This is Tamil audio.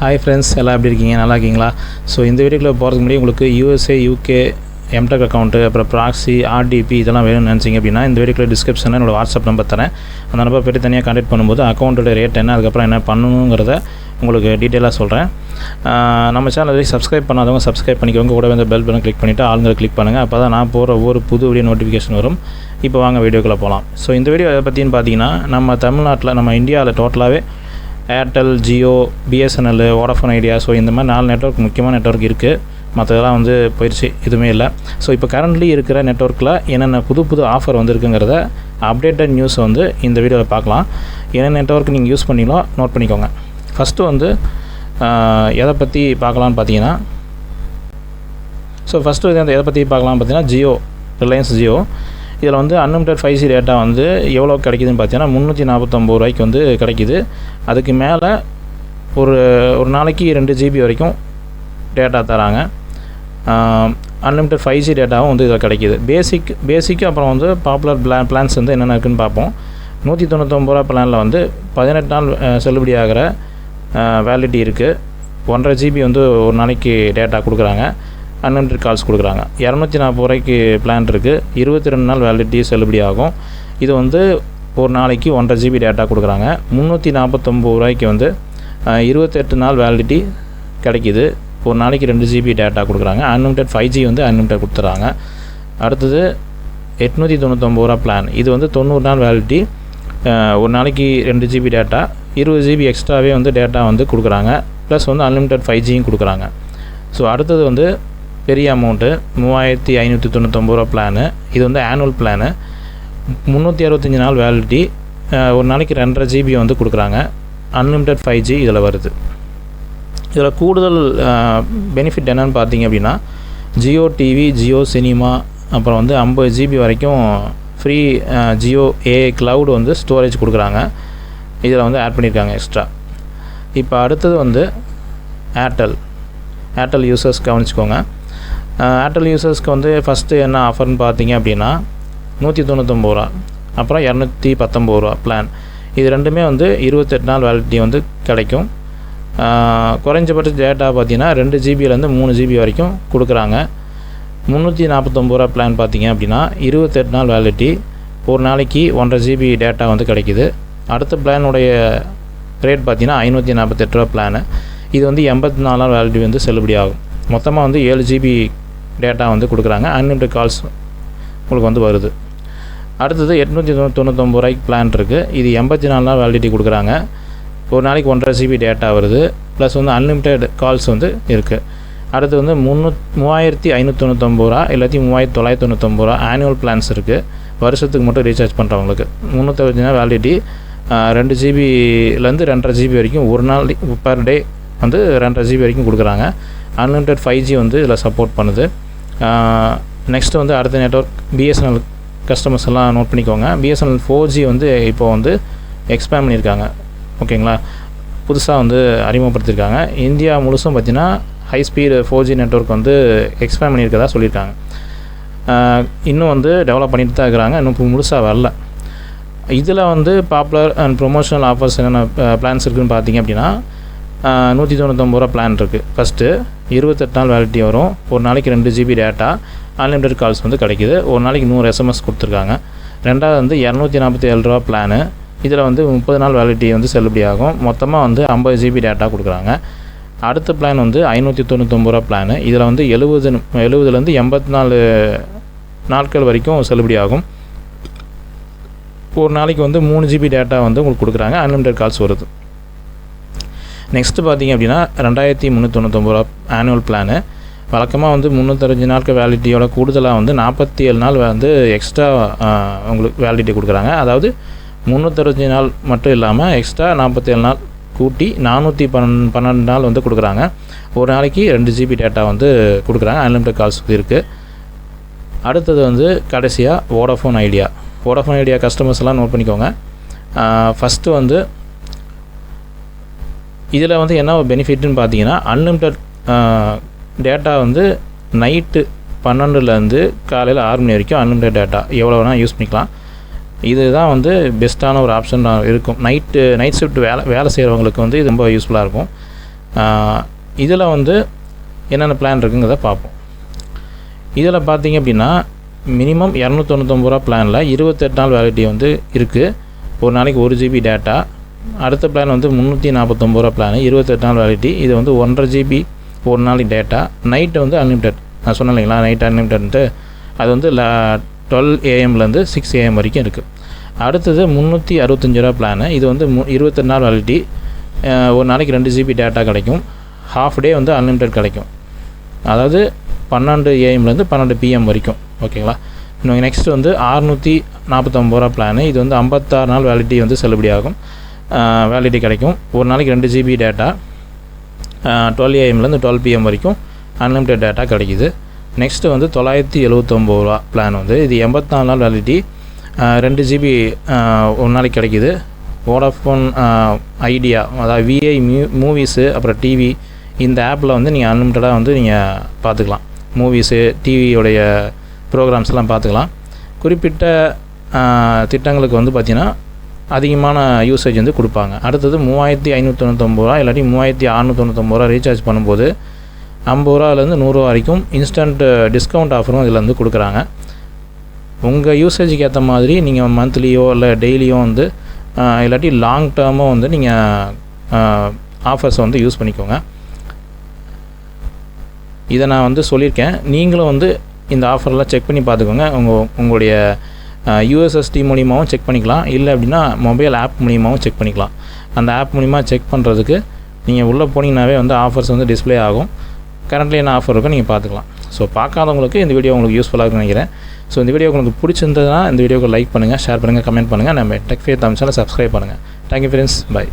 ஹாய் ஃப்ரெண்ட்ஸ், எல்லாம் எப்படி இருக்கீங்க? நல்லா இருக்கீங்களா? ஸோ இந்த வீடியோக்குள்ளே போகிறதுக்கு முன்னாடி உங்களுக்கு USA, UK எம்டெக் அக்கௌண்ட்டு, அப்புறம் ப்ராக்ஸி, RDP இதெல்லாம் வேணும்னு நினச்சிங்க அப்படின்னா இந்த வீடியோக்குள்ளே டிஸ்கிரிப்ஷனில் என்னோடய வாட்ஸ்அப் நம்பர் தரேன். அந்த நம்பர் போய்ட்டு தனியாக கான்டாக்ட் பண்ணும்போது அக்கௌண்ட்டோட ரேட் என்ன, அதுக்கப்புறம் என்ன பண்ணணுங்கிறத உங்களுக்கு டீட்டெயிலாக சொல்கிறேன். நம்ம சேனல் வரைக்கும் சப்ஸ்கிரைப் பண்ணாதவங்க சப்ஸ்கிரைப் பண்ணிக்கோங்க. கூட வந்து பெல் பட்டன் கிளிக் பண்ணிவிட்டு ஆளுங்களை கிளிக் பண்ணுங்கள். அப்போ தான் நான் போகிற ஒவ்வொரு புது வீடியோ நோட்டிஃபிகேஷன் வரும். இப்போ வாங்க வீடியோக்குள்ளே போகலாம். ஸோ இந்த வீடியோ எதை பற்றின்னு பார்த்தீங்கன்னா, நம்ம தமிழ்நாட்டில், நம்ம இந்தியாவில் டோட்டலாகவே Airtel, Jio, BSNL, Vodafone idea, so இந்த மாதிரி 4 நெட்வொர்க், முக்கியமான நெட்வொர்க் இருக்குது. மற்றதெல்லாம் வந்து போயிடுச்சு, எதுவுமே இல்லை. ஸோ இப்போ கரண்ட்லி இருக்கிற நெட்வொர்க்கில் என்னென்ன புது ஆஃபர் வந்துருக்குங்கிறத அப்டேட்டட் நியூஸை வந்து இந்த வீடியோவில் பார்க்கலாம். என்னென்ன நெட்வொர்க் நீங்கள் யூஸ் பண்ணீங்களோ நோட் பண்ணிக்கோங்க. ஃபஸ்ட்டு வந்து எதை பற்றி பார்க்கலான்னு பார்த்தீங்கன்னா, எதை பற்றி பார்க்கலான்னு பார்த்தீங்கன்னா, ஜியோ, ரிலையன்ஸ் ஜியோ. இதில் வந்து அன்லிமிட்டட் 5G டேட்டா வந்து எவ்வளோ கிடைக்குதுன்னு பார்த்தீங்கன்னா 349 ரூபாய்க்கு வந்து கிடைக்கிது. அதுக்கு மேலே ஒரு நாளைக்கு 2 GB வரைக்கும் டேட்டா தராங்க. அன்லிமிட்டட் 5G டேட்டாவும் வந்து இதில் கிடைக்கிது. பேசிக் அப்புறம் வந்து பாப்புலர் பிளான்ஸ் வந்து என்னென்ன இருக்குதுன்னு பார்ப்போம். 199 ரூபா பிளானில் வந்து 18 நாள் செல்லுபடி ஆகிற வேலிடிட்டி இருக்குது. 1.5 GB வந்து ஒரு நாளைக்கு டேட்டா கொடுக்குறாங்க. அன்லிமிட்டட் கால்ஸ் கொடுக்குறாங்க. 240 ரூபாய்க்கு பிளான் இருக்குது. 22 நாள் வேலிடிட்டி செல்லுபடி ஆகும். இது வந்து ஒரு நாளைக்கு 1.5 GB டேட்டா கொடுக்குறாங்க. 349 ரூபாய்க்கு வந்து 28 நாள் வேலிடிட்டி கிடைக்கிது. ஒரு நாளைக்கு 2 GB டேட்டா கொடுக்குறாங்க. அன்லிமிட்டட் 5G வந்து அன்லிமிட்டட் கொடுத்துட்றாங்க. அடுத்தது 899 ரூபா பிளான். இது வந்து 90 நாள் வேலிடிட்டி, ஒரு நாளைக்கு 2 GB டேட்டா, 20 GB எக்ஸ்ட்ராவே வந்து டேட்டா வந்து கொடுக்குறாங்க. ப்ளஸ் வந்து அன்லிமிட்டட் 5Gயும் கொடுக்குறாங்க. ஸோ அடுத்தது வந்து பெரிய அமௌண்ட்டு 3599 ரூபா பிளானு. இது வந்து ஆனுவல் பிளானு. 365 நாள் வேலிடிட்டி, ஒரு நாளைக்கு 2.5 GB வந்து கொடுக்குறாங்க. அன்லிமிட்டட் 5G இதில் வருது. இதில் கூடுதல் பெனிஃபிட் என்னென்னு பார்த்தீங்க அப்படின்னா, ஜியோ டிவி, ஜியோ சினிமா, அப்புறம் வந்து 50 GB வரைக்கும் ஃப்ரீ ஜியோ AI க்ளவுட் வந்து ஸ்டோரேஜ் கொடுக்குறாங்க. இதில் வந்து ஆட் பண்ணியிருக்காங்க எக்ஸ்ட்ரா. இப்போ அடுத்தது வந்து ஏர்டெல் யூசர்ஸ் கவனிச்சிக்கோங்க. ஏர்டெல் யூசர்ஸ்க்கு வந்து ஃபஸ்ட்டு என்ன ஆஃபர்னு பார்த்தீங்க அப்படின்னா 199 ரூபா, அப்புறம் 219 ரூபா பிளான். இது ரெண்டுமே வந்து 28 நாள் வேலிடிட்டி வந்து கிடைக்கும். குறைஞ்சபட்ச டேட்டா பார்த்தீங்கன்னா 2 GBலேருந்து 3 GB வரைக்கும் கொடுக்குறாங்க. 349 ரூபா பிளான் பார்த்தீங்க அப்படின்னா 28 நாள் வேலிடிட்டி, ஒரு நாளைக்கு 1.5 GB டேட்டா வந்து கிடைக்கிது. அடுத்த பிளானுடைய ரேட் பார்த்தீங்கன்னா 548 ரூபா பிளானு. இது வந்து 84 நாள் வேலிடிட்டி வந்து செல்லுபடி ஆகும். மொத்தமாக வந்து 7 GB டேட்டா வந்து கொடுக்குறாங்க. அன்லிமிட்டட் கால்ஸ் உங்களுக்கு வந்து வருது. அடுத்தது 899 ரூபாய்க்கு பிளான் இருக்குது. இது 84 நாள் வேலிடிட்டி கொடுக்குறாங்க. ஒரு நாளைக்கு 1.5 GB டேட்டா வருது. ப்ளஸ் வந்து அன்லிமிட்டட் கால்ஸ் வந்து இருக்குது. அடுத்து வந்து 3599 ரூபா, இல்லாட்டி 3999 ரூபா ஆனுவல் பிளான்ஸ் இருக்குது. வருஷத்துக்கு மட்டும் ரீசார்ஜ் பண்ணுறவங்களுக்கு 365 நாள் வேலிடிட்டி, 2 GBலேருந்து 2.5 GB வரைக்கும் ஒரு நாள் பர் டே வந்து 2.5 GB வரைக்கும் கொடுக்குறாங்க. அன்லிமிட்டட் 5G வந்து இதில் சப்போர்ட் பண்ணுது. நெக்ஸ்ட்டு வந்து அடுத்த நெட்வொர்க் BSNL கஸ்டமர்ஸ் எல்லாம் நோட் பண்ணிக்கோங்க. BSNL 4G வந்து இப்போது வந்து எக்ஸ்பேண்ட் பண்ணியிருக்காங்க. ஓகேங்களா? புதுசாக வந்து அறிமுகப்படுத்தியிருக்காங்க. இந்தியா முழுசும் பார்த்திங்கன்னா ஹை ஸ்பீடு 4G நெட்வொர்க் வந்து எக்ஸ்பேண்ட் பண்ணியிருக்கதா சொல்லியிருக்காங்க. இன்னும் வந்து டெவலப் பண்ணிட்டு தான் இருக்கிறாங்க. இன்னும் முழுசாக வரல. இதில் வந்து பாப்புலர் அண்ட் ப்ரொமோஷனல் ஆஃபர்ஸ் என்னென்ன பிளான்ஸ் இருக்குதுன்னு பார்த்தீங்க அப்படின்னா, 199 ரூபா பிளான் இருக்குது. ஃபஸ்ட்டு 28 நாள் வேலிடிட்டி வரும். ஒரு நாளைக்கு 2 GB டேட்டா, அன்லிமிட்டட் கால்ஸ் வந்து கிடைக்கிது. ஒரு நாளைக்கு 100 SMS கொடுத்துருக்காங்க. ரெண்டாவது வந்து 247 ரூபா பிளானு. இதில் வந்து 30 நாள் வேலிடிட்டி வந்து செல்லுபடி ஆகும். மொத்தமாக வந்து 50 GB டேட்டா கொடுக்குறாங்க. அடுத்த பிளான் வந்து 599 ரூபா பிளானு. இதில் வந்து 70லேருந்து 84 நாட்கள் வரைக்கும் செல்லுபடி ஆகும். ஒரு நாளைக்கு வந்து 3 GB டேட்டா வந்து உங்களுக்கு கொடுக்குறாங்க. அன்லிமிட்டட் கால்ஸ் வருது. நெக்ஸ்ட்டு பார்த்தீங்க அப்படின்னா 2399 ரூபா ஆனுவல் பிளானு. வழக்கமாக வந்து 365 நாட்கள் வேலிடிட்டியோட கூடுதலாக வந்து 47 நாள் வந்து எக்ஸ்ட்ரா உங்களுக்கு வேலிடிட்டி கொடுக்குறாங்க. அதாவது 365 நாள் மட்டும் இல்லாமல் எக்ஸ்ட்ரா 47 நாள் கூட்டி 412 நாள் வந்து கொடுக்குறாங்க. ஒரு நாளைக்கு 2 GB டேட்டா வந்து கொடுக்குறாங்க. அன்லிமிட்டட் கால்ஸ் இருக்குது. அடுத்தது வந்து கடைசியாக வோடாஃபோன் ஐடியா கஸ்டமர்ஸ் எல்லாம் நோட் பண்ணிக்கோங்க. ஃபஸ்ட்டு வந்து இதில் வந்து என்ன பெனிஃபிட்னு பார்த்தீங்கன்னா, அன்லிமிட்டட் டேட்டா வந்து நைட்டு 12லேருந்து காலையில் 6 மணி வரைக்கும் அன்லிமிட்டட் டேட்டா எவ்வளோ வேணால் யூஸ் பண்ணிக்கலாம். இதுதான் வந்து பெஸ்ட்டான ஒரு ஆப்ஷன் இருக்கும். நைட் ஷிஃப்ட் வேலை செய்கிறவங்களுக்கு வந்து இது ரொம்ப யூஸ்ஃபுல்லாக இருக்கும். இதில் வந்து என்னென்ன பிளான் இருக்குங்கிறத பார்ப்போம். இதில் பார்த்தீங்க அப்படின்னா மினிமம் 299 ரூபா பிளானில் 28 நாள் வேலிடிட்டி வந்து இருக்குது. ஒரு நாளைக்கு 1 GB டேட்டா. அடுத்த பிளான் வந்து 349 ரூபா பிளான், 28 நாள் வேலிடிட்டி. இது வந்து 1.5 GB ஒரு நாளைக்கு டேட்டா. நைட்டு வந்து அன்லிமிட்டட். நான் சொன்னேன் இல்லைங்களா, நைட் அன்லிமிட்டட்ன்ட்டு. அது வந்து 12 AM 6 AM வரைக்கும் இருக்குது. அடுத்தது 365 ரூபா பிளானு. இது வந்து 28 நாள் வேலிடிட்டி. ஒரு நாளைக்கு 2 GB டேட்டா கிடைக்கும். ஹாஃப் டே வந்து அன்லிமிட்டட் கிடைக்கும். அதாவது 12 AM 12 PM வரைக்கும். ஓகேங்களா. இன்னும் நெக்ஸ்ட் வந்து 649 ரூபா பிளானு. இது வந்து 56 நாள் வேலிடிட்டி வந்து செல்லுபடி ஆகும். வேலிடிட்டி கிடைக்கும். ஒரு நாளைக்கு 2 GB டேட்டா. 12 AM 12 PM வரைக்கும் அன்லிமிட்டட் டேட்டா கிடைக்கிது. நெக்ஸ்ட்டு வந்து 979 ரூபா பிளான் வந்து இது 84 நாள் வேலிடிட்டி. 2 GB ஒரு நாளைக்கு கிடைக்கிது. வோடாஃபோன் ஐடியா, அதாவது விஐ மூவிஸு, அப்புறம் டிவி, இந்த ஆப்பில் வந்து நீங்கள் அன்லிமிட்டடாக வந்து நீங்கள் பார்த்துக்கலாம். மூவிஸு, டிவியோடைய ப்ரோக்ராம்ஸ்லாம் பார்த்துக்கலாம். குறிப்பிட்ட திட்டங்களுக்கு வந்து பார்த்திங்கன்னா அதிகமான யூசேஜ் வந்து கொடுப்பாங்க. அடுத்தது 3599 ரூபா இல்லாட்டி 3699 ரூபா ரீசார்ஜ் பண்ணும்போது 50 ரூபாலேருந்து 100 ரூபா வரைக்கும் இன்ஸ்டன்ட் டிஸ்கவுண்ட் ஆஃபரும் இதில் வந்து கொடுக்குறாங்க. உங்கள் யூசேஜுக்கு ஏற்ற மாதிரி நீங்கள் மந்த்லியோ இல்லை டெய்லியோ வந்து இல்லாட்டி லாங் டேர்மோ வந்து நீங்கள் ஆஃபர்ஸை வந்து யூஸ் பண்ணிக்கோங்க. இதை நான் வந்து சொல்லியிருக்கேன். நீங்களும் வந்து இந்த ஆஃபர்லாம் செக் பண்ணி பார்த்துக்கோங்க. உங்களுடைய யூஎஸ்எஸ்டி மூலிமாவும் செக் பண்ணிக்கலாம். இல்லை அப்படின்னா மொபைல் ஆப் மூலிமாவும் செக் பண்ணிக்கலாம். அந்த ஆப் மூலிமா செக் பண்ணுறதுக்கு நீங்கள் உள்ளே போனீங்கன்னாவே வந்து ஆஃபர்ஸ் வந்து டிஸ்ப்ளே ஆகும். கரண்ட்லி என்ன ஆஃபர் இருக்கோ நீங்கள் பார்த்துக்கலாம். ஸோ பார்க்காதவங்களுக்கு இந்த வீடியோ உங்களுக்கு யூஸ்ஃபுல்லாக இருக்குன்னு நினைக்கிறேன். ஸோ இந்த வீடியோ உங்களுக்கு பிடிச்சிருந்ததுன்னா இந்த வீடியோக்கு லைக் பண்ணுங்கள், ஷேர் பண்ணுங்கள், கமெண்ட் பண்ணுங்கள். நம்ம டெக் ஃபேத் சேனலை சப்ஸ்கிரைப் பண்ணுங்கள். Thank you friends. பை.